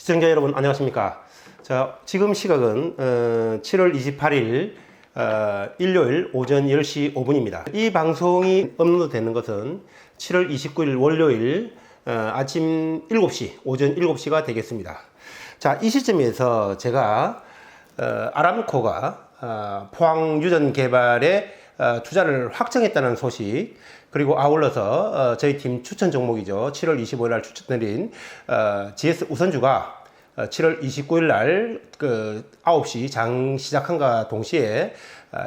시청자 여러분 안녕하십니까. 자, 지금 시각은 7월 28일 일요일 오전 10시 5분입니다. 이 방송이 업로드 되는 것은 7월 29일 월요일 아침 7시, 오전 7시가 되겠습니다. 자, 이 시점에서 제가 아람코가 포항 유전 개발에 투자를 확정했다는 소식, 그리고 아울러서 저희 팀 추천 종목이죠. 7월 25일 날 추천드린 GS 우선주가 7월 29일 날 9시 장 시작한과 동시에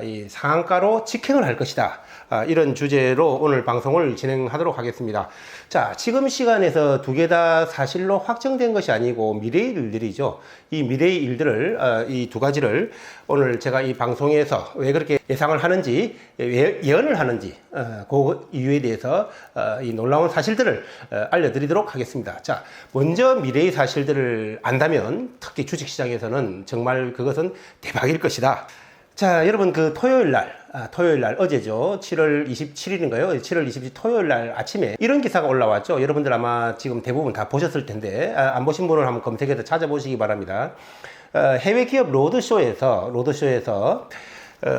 이 상한가로 직행을 할 것이다. 이런 주제로 오늘 방송을 진행하도록 하겠습니다. 자, 지금 시간에서 두 개 다 사실로 확정된 것이 아니고 미래의 일들이죠. 이 미래의 일들을, 이 두 가지를 오늘 제가 이 방송에서 왜 그렇게 예상을 하는지, 예언을 하는지, 그 이유에 대해서 이 놀라운 사실들을 알려드리도록 하겠습니다. 자, 먼저 미래의 사실들을 안다면 특히 주식시장에서는 정말 그것은 대박일 것이다. 자, 여러분, 토요일 날, 어제죠. 7월 27일인가요? 7월 27일 토요일 날 아침에 이런 기사가 올라왔죠. 여러분들 아마 지금 대부분 다 보셨을 텐데, 안 보신 분은 한번 검색해서 찾아보시기 바랍니다. 해외 기업 로드쇼에서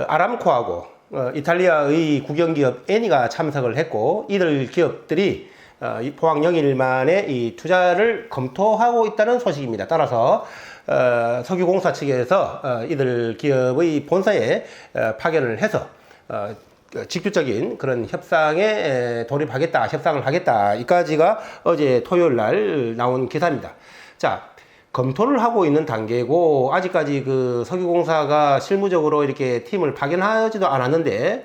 아람코하고 이탈리아의 국영기업 에니가 참석을 했고, 이들 기업들이 포항 영일만에 이 투자를 검토하고 있다는 소식입니다. 따라서 석유공사 측에서 이들 기업의 본사에 파견을 해서 직접적인 그런 협상에 돌입하겠다, 협상을 하겠다. 이까지가 어제 토요일 날 나온 기사입니다. 자, 검토를 하고 있는 단계고, 아직까지 석유공사가 실무적으로 이렇게 팀을 파견하지도 않았는데,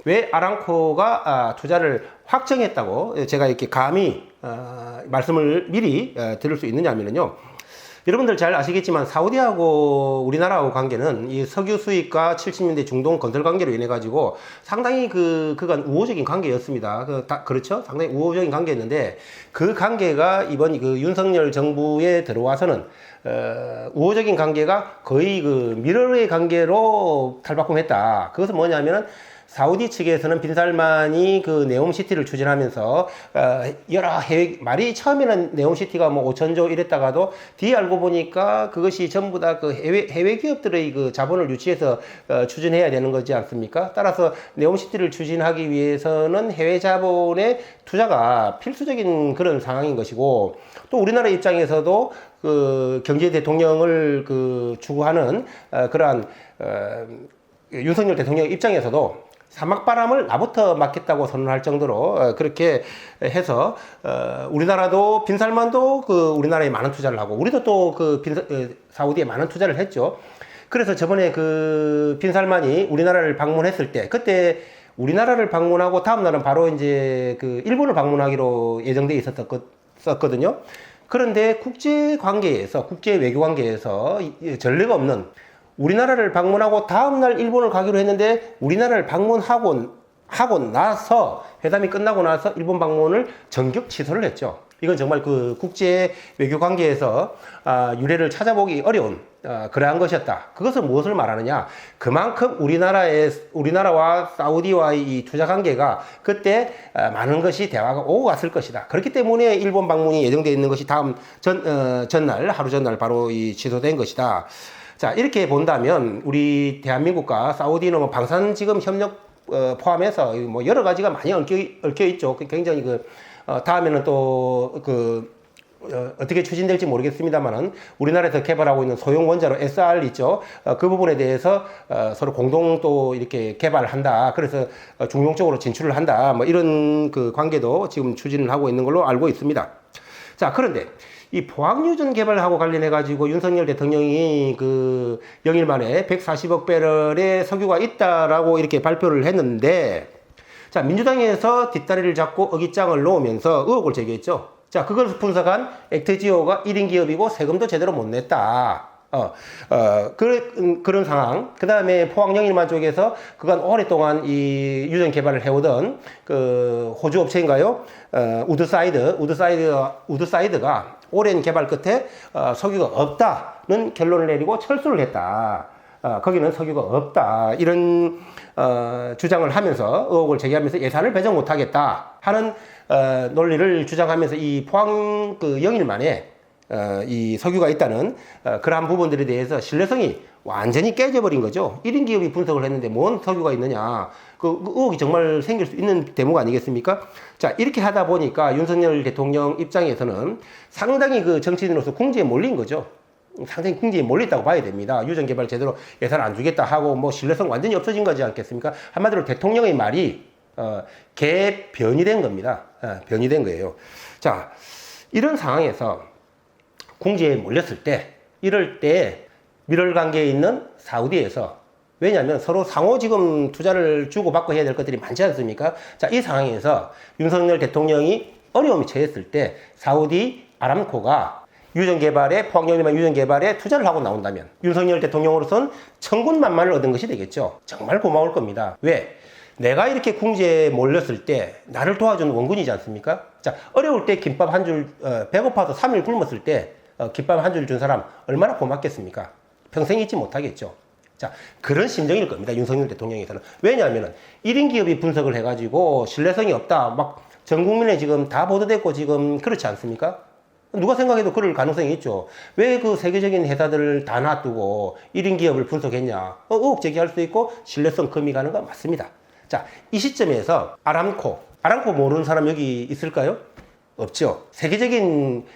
왜 아람코가 투자를 확정했다고 제가 이렇게 감히 말씀을 미리 드릴 수 있느냐면요. 여러분들 잘 아시겠지만 사우디하고 우리나라하고 관계는 이 석유 수입과 70년대 중동 건설 관계로 인해 가지고 상당히 그간 우호적인 관계였습니다. 그렇죠? 상당히 우호적인 관계였는데, 그 관계가 이번 윤석열 정부에 들어와서는 우호적인 관계가 거의 밀월의 관계로 탈바꿈했다. 그것은 뭐냐면은 사우디 측에서는 빈살만이 네옴시티를 추진하면서 여러 해외, 말이 처음에는 네옴시티가 뭐 5천조 이랬다가도 뒤에 알고 보니까 그것이 전부 다 해외 기업들의 자본을 유치해서 추진해야 되는 거지 않습니까? 따라서 네옴시티를 추진하기 위해서는 해외 자본의 투자가 필수적인 그런 상황인 것이고, 또 우리나라 입장에서도 경제 대통령을 추구하는 그러한 윤석열 대통령 입장에서도 사막바람을 나부터 맞겠다고 선언할 정도로 그렇게 해서 우리나라도 빈살만도 우리나라에 많은 투자를 하고, 우리도 또 사우디에 많은 투자를 했죠. 그래서 저번에 빈살만이 우리나라를 방문했을 때, 그때 우리나라를 방문하고 다음 날은 바로 이제 일본을 방문하기로 예정돼 있었거든요. 그런데 국제 외교 관계에서 전례가 없는, 우리나라를 방문하고 다음날 일본을 가기로 했는데, 우리나라를 방문하고 나서, 회담이 끝나고 나서 일본 방문을 전격 취소를 했죠. 이건 정말 국제 외교 관계에서 유례를 찾아보기 어려운 그러한 것이었다. 그것은 무엇을 말하느냐? 그만큼 우리나라와 사우디와의 이 투자 관계가 그때 많은 것이 대화가 오고 갔을 것이다. 그렇기 때문에 일본 방문이 예정되어 있는 것이 다음 전날, 하루 전날 바로 취소된 것이다. 자, 이렇게 본다면 우리 대한민국과 사우디는 뭐 방산지금 협력 포함해서 뭐 여러 가지가 많이 얽혀 있죠. 굉장히 다음에는 또 어떻게 추진될지 모르겠습니다만은, 우리나라에서 개발하고 있는 소형 원자로 SR 있죠. 그 부분에 대해서 서로 공동 또 이렇게 개발을 한다. 그래서 중동 쪽으로 진출을 한다. 뭐 이런 관계도 지금 추진을 하고 있는 걸로 알고 있습니다. 자, 그런데 이 포항유전 개발하고 관련해가지고 윤석열 대통령이 영일만에 140억 배럴의 석유가 있다라고 이렇게 발표를 했는데, 자, 민주당에서 뒷다리를 잡고 어깃장을 놓으면서 의혹을 제기했죠. 자, 그걸 분석한 액트지오가 1인 기업이고 세금도 제대로 못 냈다. 그런 상황. 그 다음에 포항 영일만 쪽에서 그간 오랫동안 이 유전 개발을 해오던 호주 업체인가요? 우드사이드가 오랜 개발 끝에 석유가 없다는 결론을 내리고 철수를 했다. 거기는 석유가 없다. 이런 주장을 하면서, 의혹을 제기하면서 예산을 배정 못하겠다 하는 논리를 주장하면서 이 포항 영일만에 이 석유가 있다는 그러한 부분들에 대해서 신뢰성이 완전히 깨져버린 거죠. 1인 기업이 분석을 했는데 뭔 석유가 있느냐. 그 의혹이 정말 생길 수 있는 대목 아니겠습니까? 자, 이렇게 하다 보니까 윤석열 대통령 입장에서는 상당히 그 정치인으로서 궁지에 몰린 거죠. 상당히 궁지에 몰렸다고 봐야 됩니다. 유전개발 제대로 예산 안 주겠다 하고 뭐 신뢰성 완전히 없어진 거지 않겠습니까? 한마디로 대통령의 말이 개변이 된 겁니다. 변이 된 거예요. 자, 이런 상황에서 궁지에 몰렸을 때, 이럴 때 밀월 관계에 있는 사우디에서, 왜냐하면 서로 상호 지금 투자를 주고받고 해야 될 것들이 많지 않습니까? 자, 이 상황에서 윤석열 대통령이 어려움에 처했을 때 사우디 아람코가 포항연일만 유전개발에 투자를 하고 나온다면 윤석열 대통령으로서는 천군만마를 얻은 것이 되겠죠. 정말 고마울 겁니다. 왜? 내가 이렇게 궁지에 몰렸을 때 나를 도와준 원군이지 않습니까? 자, 어려울 때 김밥 한 줄, 배고파서 3일 굶었을 때 김밥 한 줄 준 사람 얼마나 고맙겠습니까? 평생 잊지 못하겠죠. 자, 그런 심정일 겁니다. 윤석열 대통령에서는. 왜냐하면 1인 기업이 분석을 해가지고 신뢰성이 없다. 막 전 국민에 지금 다 보도됐고 지금 그렇지 않습니까? 누가 생각해도 그럴 가능성이 있죠. 왜 그 세계적인 회사들을 다 놔두고 1인 기업을 분석했냐. 의혹 제기할 수 있고 신뢰성 금이 가는 건 맞습니다. 자, 이 시점에서 아람코 모르는 사람 여기 있을까요? 없죠. 세계적인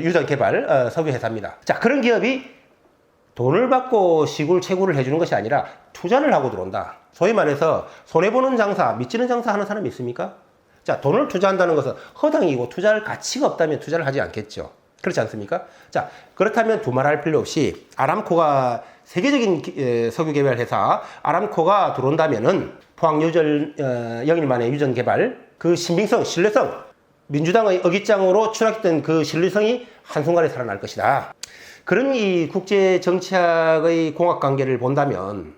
유전 개발 석유 회사입니다. 자, 그런 기업이 돈을 받고 시굴채굴을 해주는 것이 아니라 투자를 하고 들어온다. 소위 말해서 손해보는 장사, 미치는 장사 하는 사람이 있습니까? 자, 돈을 투자한다는 것은 허당이고 투자할 가치가 없다면 투자를 하지 않겠죠. 그렇지 않습니까? 자, 그렇다면 두말할 필요 없이 아람코가 세계적인 석유 개발 회사 아람코가 들어온다면은 포항 영일만의 유전 개발 그 신빙성, 신뢰성, 민주당의 어깃장으로 추락했던 그 신뢰성이 한순간에 살아날 것이다. 그런 이 국제 정치학의 공학 관계를 본다면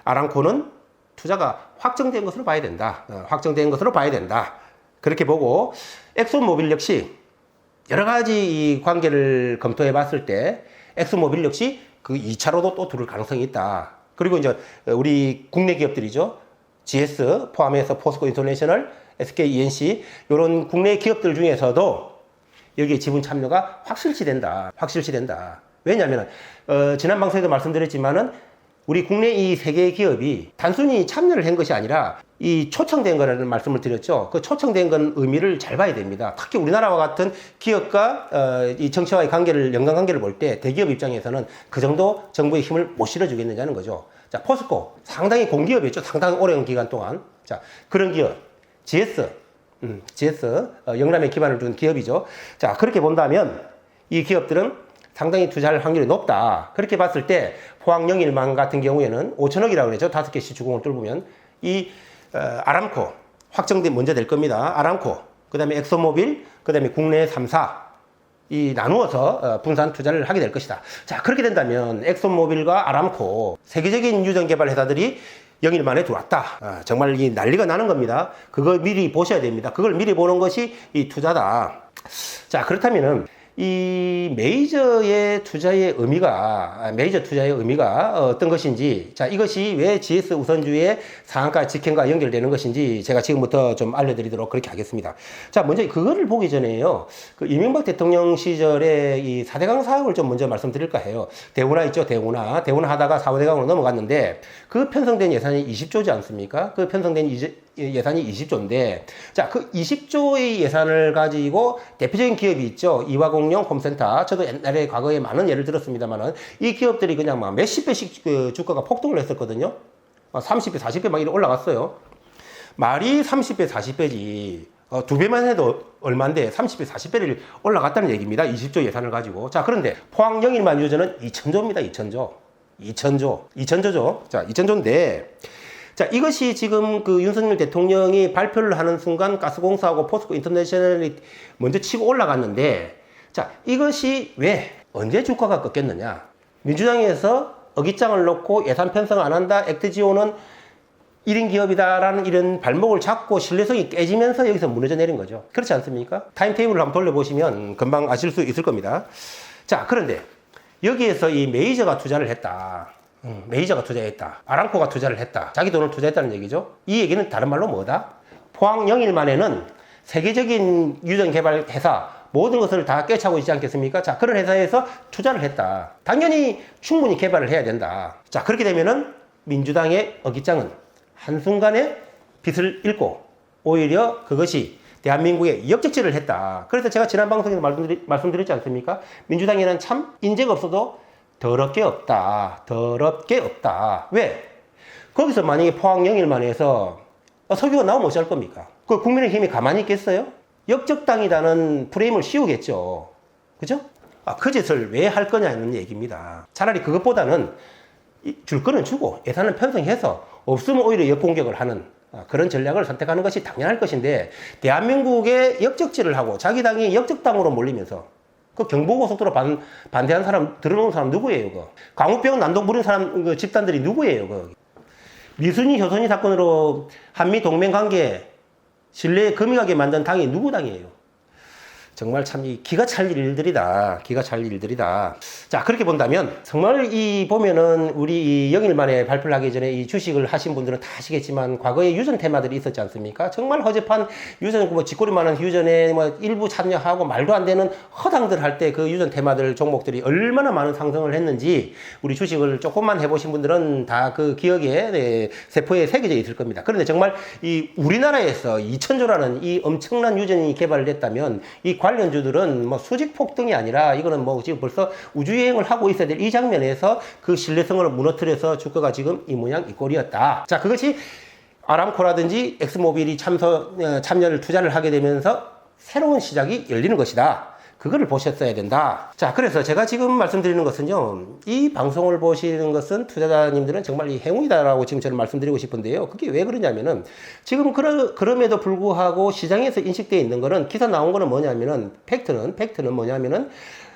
아람코는 투자가 확정된 것으로 봐야 된다. 확정된 것으로 봐야 된다. 그렇게 보고 엑소모빌 역시 여러 가지 이 관계를 검토해 봤을 때 엑소모빌 역시 그 2차로도 또 들을 가능성이 있다. 그리고 이제 우리 국내 기업들이죠. GS 포함해서 포스코 인터내셔널, SK E&C 이런 국내 기업들 중에서도 여기에 지분 참여가 확실시 된다. 왜냐하면 지난 방송에도 말씀드렸지만은 우리 국내 이 세 개의 기업이 단순히 참여를 한 것이 아니라 이 초청된 거라는 말씀을 드렸죠. 그 초청된 건 의미를 잘 봐야 됩니다. 특히 우리나라와 같은 기업과 이 정치와의 관계를, 연관관계를 볼 때 대기업 입장에서는 그 정도 정부의 힘을 못 실어주겠느냐는 거죠. 자, 포스코 상당히 공기업이었죠. 상당히 오랜 기간 동안. 자, 그런 기업. GS 영남에 기반을 둔 기업이죠. 자, 그렇게 본다면 이 기업들은 상당히 투자할 확률이 높다. 그렇게 봤을 때 포항 영일만 같은 경우에는 5천억이라고 그러죠. 5개 시주공을 뚫으면 이 아람코 확정된 먼저 될 겁니다. 아람코, 그다음에 엑소모빌, 그다음에 국내 3사 이 나누어서 분산 투자를 하게 될 것이다. 자, 그렇게 된다면 엑소모빌과 아람코 세계적인 유전 개발 회사들이 영일 만에 들어왔다. 정말 이 난리가 나는 겁니다. 그걸 미리 보셔야 됩니다. 그걸 미리 보는 것이 이 투자다. 자, 그렇다면은 이 메이저 투자의 의미가 어떤 것인지, 자, 이것이 왜 GS 우선주의 상한가 직행과 연결되는 것인지 제가 지금부터 좀 알려드리도록 그렇게 하겠습니다. 자, 먼저 그거를 보기 전에요. 그 이명박 대통령 시절에 이 4대강 사업을 좀 먼저 말씀드릴까 해요. 대운하 있죠, 대운하 하다가 4, 5대강으로 넘어갔는데 그 편성된 예산이 20조지 않습니까? 그 편성된 예산이 20조인데, 자, 그 20조의 예산을 가지고 대표적인 기업이 있죠. 이화공룡 홈센터. 저도 옛날에 과거에 많은 예를 들었습니다만은 이 기업들이 그냥 막 몇십 배씩 그 주가가 폭등을 했었거든요. 30배, 40배 막 이렇게 올라갔어요. 말이 30배, 40배지. 두 배만 해도 얼마인데 30배, 40배를 올라갔다는 얘기입니다. 20조 예산을 가지고. 자, 그런데 포항 영일만 유전은 2,000조입니다. 2,000조죠. 자, 2,000조인데, 자, 이것이 지금 그 윤석열 대통령이 발표를 하는 순간 가스공사하고 포스코 인터내셔널이 먼저 치고 올라갔는데, 자, 이것이 왜, 언제 주가가 꺾였느냐? 민주당에서 어깃장을 놓고 예산 편성을 안 한다, 액트지오는 1인 기업이다라는 이런 발목을 잡고 신뢰성이 깨지면서 여기서 무너져 내린 거죠. 그렇지 않습니까? 타임테이블을 한번 돌려보시면 금방 아실 수 있을 겁니다. 자, 그런데 여기에서 이 메이저가 투자를 했다. 메이저가 투자했다. 아람코가 투자를 했다. 자기 돈을 투자했다는 얘기죠. 이 얘기는 다른 말로 뭐다? 포항 영일만에는 세계적인 유전 개발 회사 모든 것을 다 꿰차고 있지 않겠습니까? 자, 그런 회사에서 투자를 했다. 당연히 충분히 개발을 해야 된다. 자, 그렇게 되면은 민주당의 어깃장은 한순간에 빛을 잃고 오히려 그것이 대한민국에 역적질을 했다. 그래서 제가 지난 방송에서 말씀드렸지 않습니까? 민주당에는 참 인재가 없어도 더럽게 없다. 더럽게 없다. 왜? 거기서 만약에 포항 영일만 해서 석유가 나오면 어찌할 겁니까? 그 국민의힘이 가만히 있겠어요? 역적당이라는 프레임을 씌우겠죠. 그죠? 그 짓을 왜 할 거냐는 얘기입니다. 차라리 그것보다는 줄 거는 주고 예산을 편성해서 없으면 오히려 역공격을 하는 그런 전략을 선택하는 것이 당연할 것인데, 대한민국에 역적질을 하고 자기 당이 역적당으로 몰리면서 그 경부고속도로 반대한 사람, 들어놓은 사람 누구예요? 그 광우병 난동 부린 사람, 그 집단들이 누구예요? 그 미순이 효선이 사건으로 한미 동맹 관계 신뢰에 금이 가게 만든 당이 누구 당이에요? 정말 참 기가 찰 일들이다. 기가 찰 일들이다. 자, 그렇게 본다면 정말 보면은 우리 이 영일만에 발표를 하기 전에 이 주식을 하신 분들은 다 아시겠지만 과거에 유전 테마들이 있었지 않습니까? 정말 허접한 유전, 뭐 쥐꼬리 많은 유전에 뭐 일부 참여하고 말도 안 되는 허당들 할 때 그 유전 테마들 종목들이 얼마나 많은 상승을 했는지 우리 주식을 조금만 해보신 분들은 다 그 기억에 세포에 새겨져 있을 겁니다. 그런데 정말 이 우리나라에서 2,000조라는 이 엄청난 유전이 개발됐다면 이 관련주들은 뭐 수직 폭등이 아니라 이거는 뭐 지금 벌써 우주여행을 하고 있어야 될 이 장면에서 그 신뢰성을 무너뜨려서 주가가 지금 이 모양 이 꼴이었다. 자, 그것이 아람코라든지 엑스모빌이 참여를 투자를 하게 되면서 새로운 시작이 열리는 것이다. 그거를 보셨어야 된다. 자, 그래서 제가 지금 말씀드리는 것은요, 이 방송을 보시는 것은 투자자님들은 정말 이 행운이다라고 지금 저는 말씀드리고 싶은데요. 그게 왜 그러냐면은 지금 그럼에도 불구하고 시장에서 인식되어 있는 거는, 기사 나온 거는 뭐냐면은, 팩트는 뭐냐면은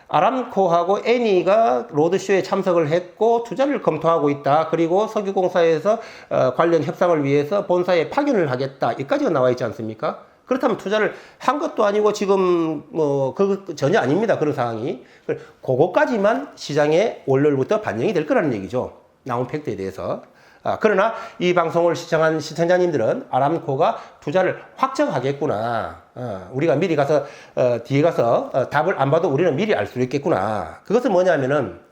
아람코하고 애니가 로드쇼에 참석을 했고 투자를 검토하고 있다. 그리고 석유공사에서 관련 협상을 위해서 본사에 파견을 하겠다. 여기까지가 나와 있지 않습니까? 그렇다면 투자를 한 것도 아니고 지금 전혀 아닙니다. 그런 상황이. 그거까지만 시장에 월요일부터 반영이 될 거라는 얘기죠. 나온 팩트에 대해서. 그러나 이 방송을 시청한 시청자님들은 아람코가 투자를 확정하겠구나. 우리가 미리 가서 뒤에 가서 답을 안 봐도 우리는 미리 알 수 있겠구나. 그것은 뭐냐면은,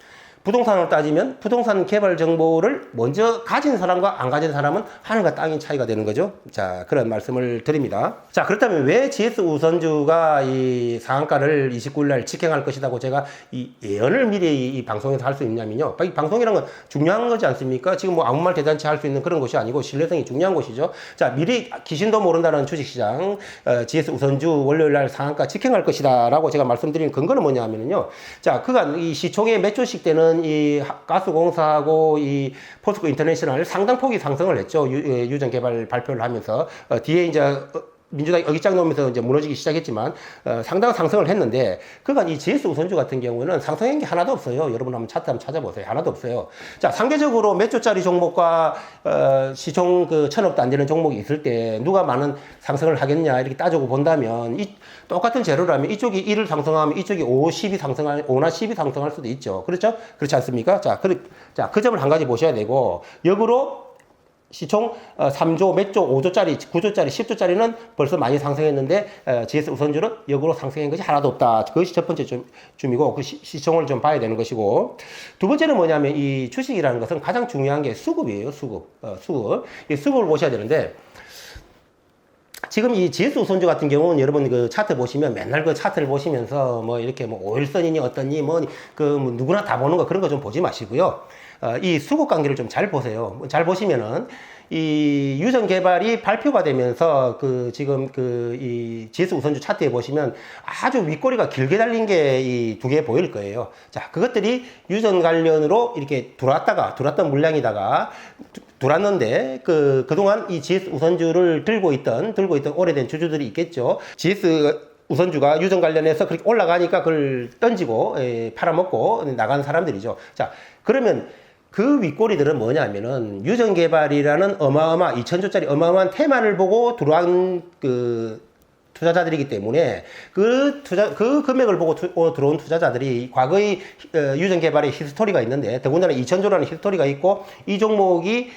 부동산으로 따지면 부동산 개발 정보를 먼저 가진 사람과 안 가진 사람은 하늘과 땅의 차이가 되는 거죠. 자, 그런 말씀을 드립니다. 자, 그렇다면 왜 GS 우선주가 이 상한가를 29일 날 직행할 것이라고 제가 이 예언을 미리 이 방송에서 할 수 있냐면요. 이 방송이라는 건 중요한 거지 않습니까? 지금 뭐 아무 말 대잔치 할 수 있는 그런 것이 아니고 신뢰성이 중요한 것이죠. 자, 미리 귀신도 모른다는 주식시장, GS 우선주 월요일 날 상한가 직행할 것이다 라고 제가 말씀드린 근거는 뭐냐 하면요. 자, 그간 이 시총의 몇 조씩 되는 이 가스공사하고 이 포스코 인터내셔널 상당 폭이 상승을 했죠. 유전 개발 발표를 하면서 뒤에 이제 민주당이 어깃장 놓으면서 이제 무너지기 시작했지만 상당한 상승을 했는데, 그간 이 GS 우선주 같은 경우는 상승한 게 하나도 없어요. 여러분 한번 차트 한번 찾아보세요. 하나도 없어요. 자, 상대적으로 몇 조짜리 종목과 시총 1,000억도 안 되는 종목이 있을 때 누가 많은 상승을 하겠냐 이렇게 따지고 본다면, 이 똑같은 재료라면 이쪽이 1을 상승하면 이쪽이 5, 10이 상승할, 5나 10이 상승할 수도 있죠. 그렇죠? 그렇지 않습니까? 자, 그 점을 한 가지 보셔야 되고, 역으로 시총 3조, 몇 조, 5조짜리, 9조짜리, 10조짜리는 벌써 많이 상승했는데 GS 우선주는 역으로 상승한 것이 하나도 없다. 그것이 첫 번째 줌이고, 그 시총을 좀 봐야 되는 것이고, 두 번째는 뭐냐면 이 주식이라는 것은 가장 중요한 게 수급이에요. 수급. 이 수급을 보셔야 되는데, 지금 이 GS 우선주 같은 경우는 여러분 그 차트 보시면 맨날 그 차트를 보시면서 뭐 이렇게 뭐 오일선이니 어떠니 뭐 누구나 다 보는 거 그런 거 좀 보지 마시고요. 이 수급 관계를 좀 잘 보세요. 잘 보시면은 이 유전 개발이 발표가 되면서 지금 이 GS 우선주 차트에 보시면 아주 윗꼬리가 길게 달린 게 이 두 개 보일 거예요. 자, 그것들이 유전 관련으로 이렇게 들어왔던 물량이다가 들어왔는데 그동안 이 GS 우선주를 들고 있던 오래된 주주들이 있겠죠. GS 우선주가 유전 관련해서 그렇게 올라가니까 그걸 던지고 팔아먹고 나간 사람들이죠. 자, 그러면 그 윗꼬리들은 뭐냐면은 유전 개발이라는 2,000조짜리 어마어마한 테마를 보고 들어온 투자자들이기 때문에 그 금액을 보고 들어온 투자자들이 과거의 유전 개발의 히스토리가 있는데, 더군다나 2,000조라는 히스토리가 있고, 이 종목이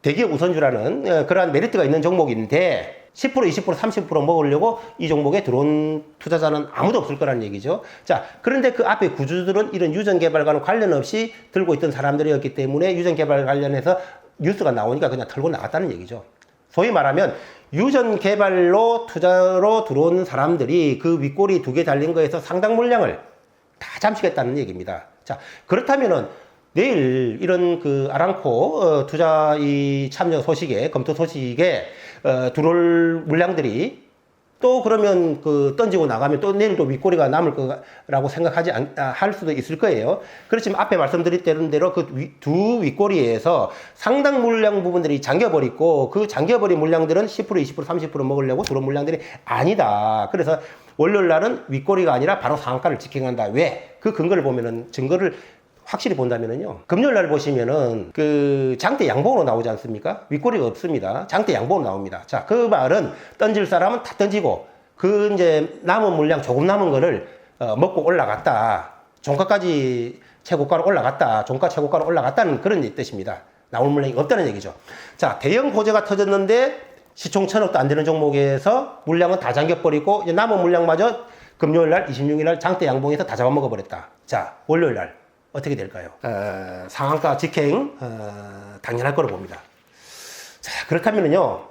대기업 우선주라는 그러한 메리트가 있는 종목인데 10%, 20%, 30% 먹으려고 이 종목에 들어온 투자자는 아무도 없을 거라는 얘기죠. 자, 그런데 그 앞에 구주들은 이런 유전 개발과는 관련 없이 들고 있던 사람들이었기 때문에 유전 개발 관련해서 뉴스가 나오니까 그냥 털고 나갔다는 얘기죠. 소위 말하면 유전 개발로 투자로 들어온 사람들이 그 윗꼬리 2개 달린 거에서 상당 물량을 다 잠식했다는 얘기입니다. 자, 그렇다면은 내일 이런 그 아람코 투자 이 참여 소식에 검토 소식에 들어올 물량들이 또 그러면 그 던지고 나가면 또 내일 또 윗꼬리가 남을 거라고 생각하지 할 수도 있을 거예요. 그렇지만 앞에 말씀드렸던 대로 그 두 윗꼬리에서 상당 물량 부분들이 잠겨버리고 그 잠겨버린 물량들은 10%, 20%, 30% 먹으려고 들어온 물량들이 아니다. 그래서 월요일 날은 윗꼬리가 아니라 바로 상한가를 지켜간다. 왜? 그 근거를 보면은 증거를 확실히 본다면은요. 금요일 날 보시면은 그 장대 양봉으로 나오지 않습니까? 윗꼬리가 없습니다. 장대 양봉으로 나옵니다. 자, 그 말은 던질 사람은 다 던지고 그 이제 남은 물량 조금 남은 거를 먹고 올라갔다. 종가까지 최고가로 올라갔다. 종가 최고가로 올라갔다는 그런 뜻입니다. 나올 물량이 없다는 얘기죠. 자, 대형 호재가 터졌는데 시총 1,000억도 안 되는 종목에서 물량은 다 잠겨버리고 이제 남은 물량마저 금요일 날 26일 날 장대 양봉에서 다 잡아먹어 버렸다. 자, 월요일 날 어떻게 될까요? 상한가 직행 당연할 거로 봅니다. 자, 그렇다면요,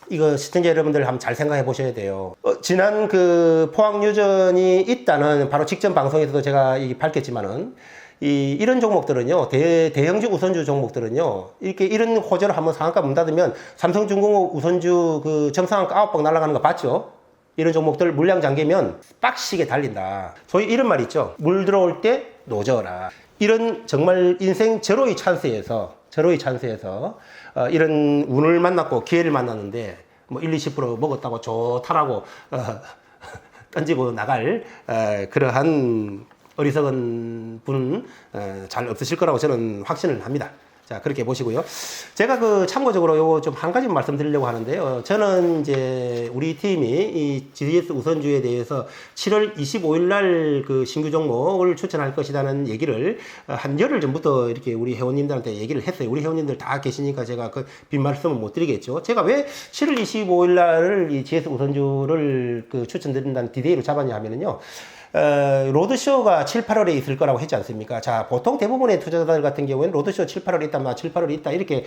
이거 시청자 여러분들 한번 잘 생각해 보셔야 돼요. 지난 그 포항 유전이 있다는 바로 직전 방송에서도 제가 밝혔지만은 이런 종목들은요, 대형주 우선주 종목들은요, 이렇게 이런 호재로 한번 상한가 문 닫으면 삼성중공업 우선주 그 정상한가 9박 날아가는 거 봤죠? 이런 종목들 물량 잠기면 빡시게 달린다. 소위 이런 말 있죠. 물 들어올 때 노져라. 이런 정말 인생 제로의 찬스에서 이런 운을 만났고 기회를 만났는데 뭐 1, 20% 먹었다고 좋다라고 던지고 나갈 그러한 어리석은 분은 잘 없으실 거라고 저는 확신을 합니다. 자, 그렇게 보시고요. 제가 그 참고적으로 요거 좀 한 가지 말씀드리려고 하는데요. 저는 이제 우리 팀이 이 GDS 우선주에 대해서 7월 25일 날 그 신규 종목을 추천할 것이라는 얘기를 한 열흘 전부터 이렇게 우리 회원님들한테 얘기를 했어요. 우리 회원님들 다 계시니까 제가 그 빈 말씀은 못 드리겠죠. 제가 왜 7월 25일 날을 이 GDS 우선주를 그 추천드린다는 디데이로 잡았냐 하면은요. 로드쇼가 7, 8월에 있을 거라고 했지 않습니까? 자, 보통 대부분의 투자자들 같은 경우에는 로드쇼 7, 8월에 있다, 7, 8월에 있다, 이렇게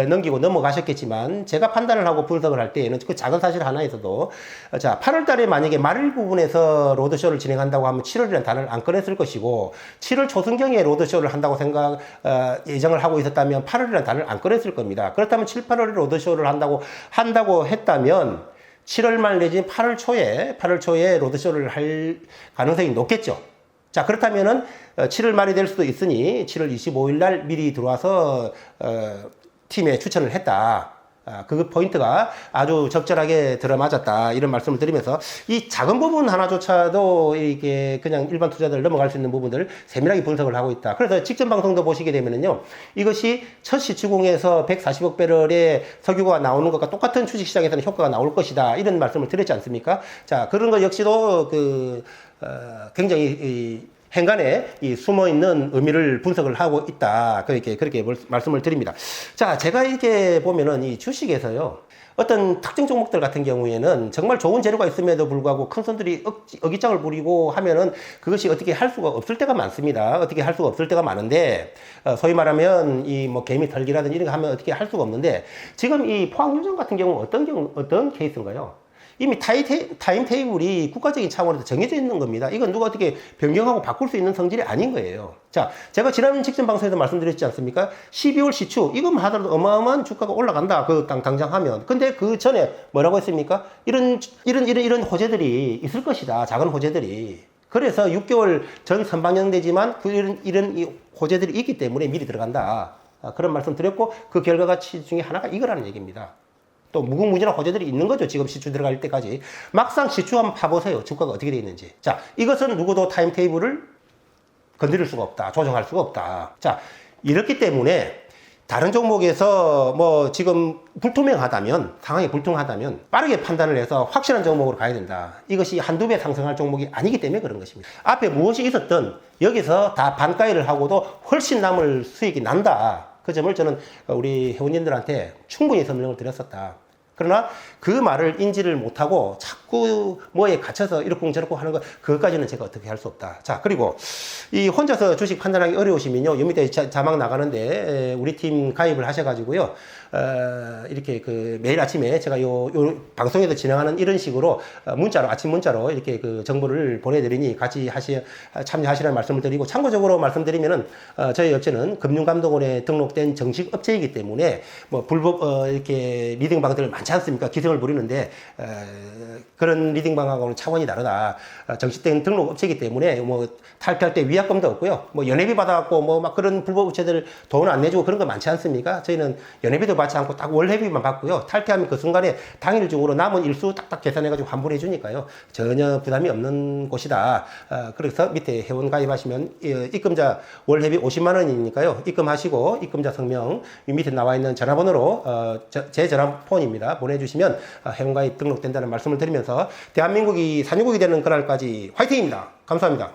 넘기고 넘어가셨겠지만, 제가 판단을 하고 분석을 할 때에는 그 작은 사실 하나에서도, 자, 8월 달에 만약에 말 부분에서 로드쇼를 진행한다고 하면 7월이라는 단어를 안 꺼냈을 것이고, 7월 초순경에 로드쇼를 한다고 예정을 하고 있었다면 8월이라는 단어를 안 꺼냈을 겁니다. 그렇다면 7, 8월에 로드쇼를 한다고 했다면, 7월 말 내지 8월 초에 로드쇼를 할 가능성이 높겠죠. 자, 그렇다면은 7월 말이 될 수도 있으니 7월 25일 날 미리 들어와서 팀에 추천을 했다. 그 포인트가 아주 적절하게 들어맞았다. 이런 말씀을 드리면서 이 작은 부분 하나조차도 이게 그냥 일반 투자들 넘어갈 수 있는 부분들을 세밀하게 분석을 하고 있다. 그래서 직전 방송도 보시게 되면은요, 이것이 첫 시추공에서 140억 배럴의 석유가 나오는 것과 똑같은 주식시장에서는 효과가 나올 것이다. 이런 말씀을 드렸지 않습니까? 자, 그런 것 역시도 굉장히 행간에 이 숨어있는 의미를 분석을 하고 있다. 그렇게 말씀을 드립니다. 자, 제가 이렇게 보면은 이 주식에서요, 어떤 특정 종목들 같은 경우에는 정말 좋은 재료가 있음에도 불구하고 큰 손들이 어깃장을 부리고 하면은 그것이 어떻게 할 수가 없을 때가 많습니다. 어떻게 할 수가 없을 때가 많은데, 소위 말하면 이 뭐 개미 털기라든지 이런 거 하면 어떻게 할 수가 없는데, 지금 이 포항유전 같은 경우는 어떤 케이스인가요? 이미 타임 테이블이 국가적인 차원에서 정해져 있는 겁니다. 이건 누가 어떻게 변경하고 바꿀 수 있는 성질이 아닌 거예요. 자, 제가 지난 직전 방송에서 말씀드렸지 않습니까? 12월 시추, 이것만 하더라도 어마어마한 주가가 올라간다. 당장 하면. 근데 그 전에 뭐라고 했습니까? 이런 호재들이 있을 것이다. 작은 호재들이. 그래서 6개월 전 선방영되지만 이런 이 호재들이 있기 때문에 미리 들어간다. 그런 말씀 드렸고, 그 결과가치 중에 하나가 이거라는 얘기입니다. 또 무궁무진한 호재들이 있는 거죠. 지금 시추 들어갈 때까지. 막상 시추 한번 파보세요. 주가가 어떻게 되어 있는지. 자, 이것은 누구도 타임테이블을 건드릴 수가 없다. 조정할 수가 없다. 자, 이렇기 때문에 다른 종목에서 뭐 지금 상황이 불투명하다면 빠르게 판단을 해서 확실한 종목으로 가야 된다. 이것이 한두 배 상승할 종목이 아니기 때문에 그런 것입니다. 앞에 무엇이 있었든 여기서 다 반가이를 하고도 훨씬 남을 수익이 난다. 그 점을 저는 우리 회원님들한테 충분히 설명을 드렸었다. 그러나 그 말을 인지를 못하고 자꾸 뭐에 갇혀서 이렇고 저렇고 하는 거, 그것까지는 제가 어떻게 할 수 없다. 자, 그리고 이 혼자서 주식 판단하기 어려우시면요, 요 밑에 자막 나가는데 우리 팀 가입을 하셔가지고요, 이렇게 그 매일 아침에 제가 요 방송에서 진행하는 이런 식으로 문자로, 아침 문자로 이렇게 그 정보를 보내드리니 같이 참여하시라는 말씀을 드리고, 참고적으로 말씀드리면은 저희 업체는 금융감독원에 등록된 정식 업체이기 때문에 뭐 불법 이렇게 리딩방들을 많지 않습니까? 기승을 부리는데 그런 리딩방하고는 차원이 다르다. 정식된 등록 업체이기 때문에 뭐 탈피할 때 위약금도 없고요. 뭐 연회비 받아갖고 뭐 막 그런 불법 업체들 돈 안 내주고 그런 거 많지 않습니까? 저희는 연회비도 받지 않고 딱 월회비만 받고요. 탈피하면 그 순간에 당일 중으로 남은 일수 딱딱 계산해가지고 환불해 주니까요. 전혀 부담이 없는 곳이다. 그래서 밑에 회원 가입하시면 입금자 월회비 50만 원이니까요. 입금하시고 입금자 성명 밑에 나와 있는 전화번호로 제 전화폰입니다. 보내주시면 회원가입 등록된다는 말씀을 드리면서 대한민국이 산유국이 되는 그날까지 화이팅입니다. 감사합니다.